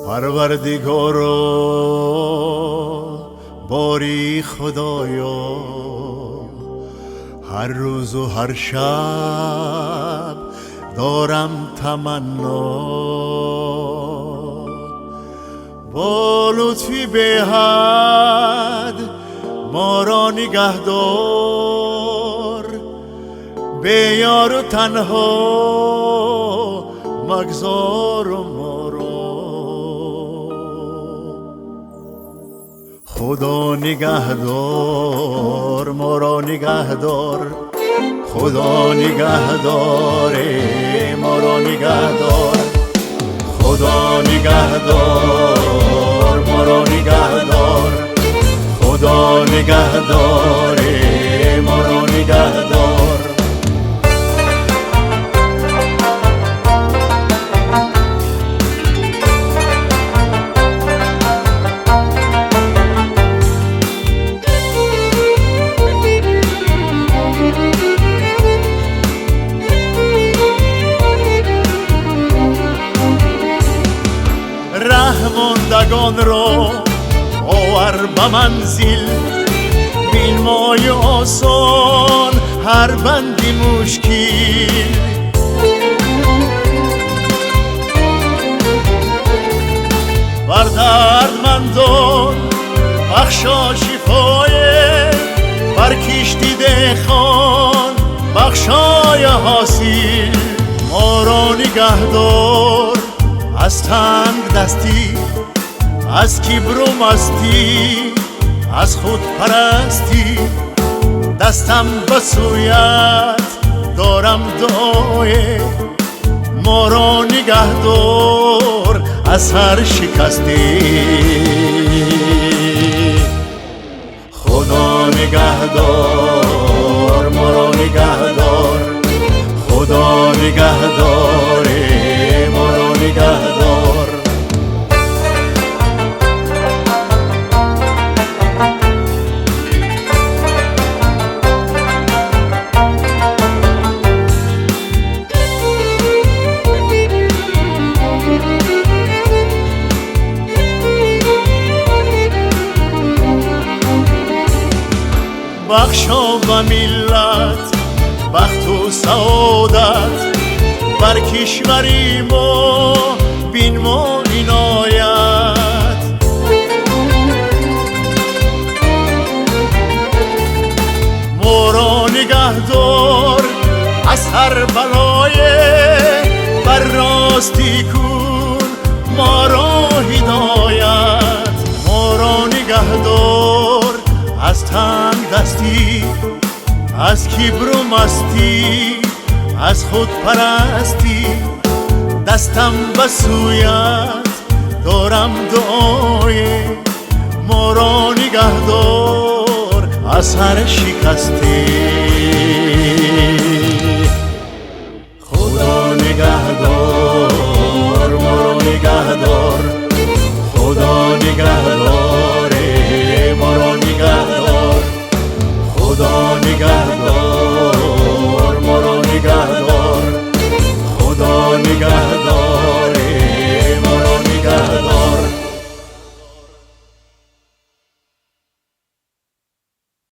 پروردگارا باری خدایا، هر روز و هر شب دارم تمنا، با لطفی به حد ما را نگه دار، به یار و تنها مگذار ما را. خدا نگهدار ما را نگهدار، خدا نگهدار ما را نگهدار، خدا نگهدار ما را نگهدار، خدا نگهدار ما را نگهدار. رهماندگان را آور به منزل، بین مای آسان هر بندی مشکل. بر دردمندان بخشا شفای، بر کشتی دهقان بخشای حاصل. ما را نگهدار از تنگ دستی، از کبر و مستی، از خود پرستی. دستم به سویت دارم دعای، ما را نگهدار از هر شکستی. خدا نگهدار ما را نگهدار، خدا نگهدار ما را نگهدار. بخشا و ملت بخت و سعادت، بر کشوری ما بین ما عنایت. ما را نگهدار از هر بلای، بر راستی کن ما را هدایت. ما را نگهدار از تنگ دستی، از کبر و مستی، از خود پرستی. دستم به سویت دارم دعای، ما را نگهدار از هر شکستی. خدا نگهدار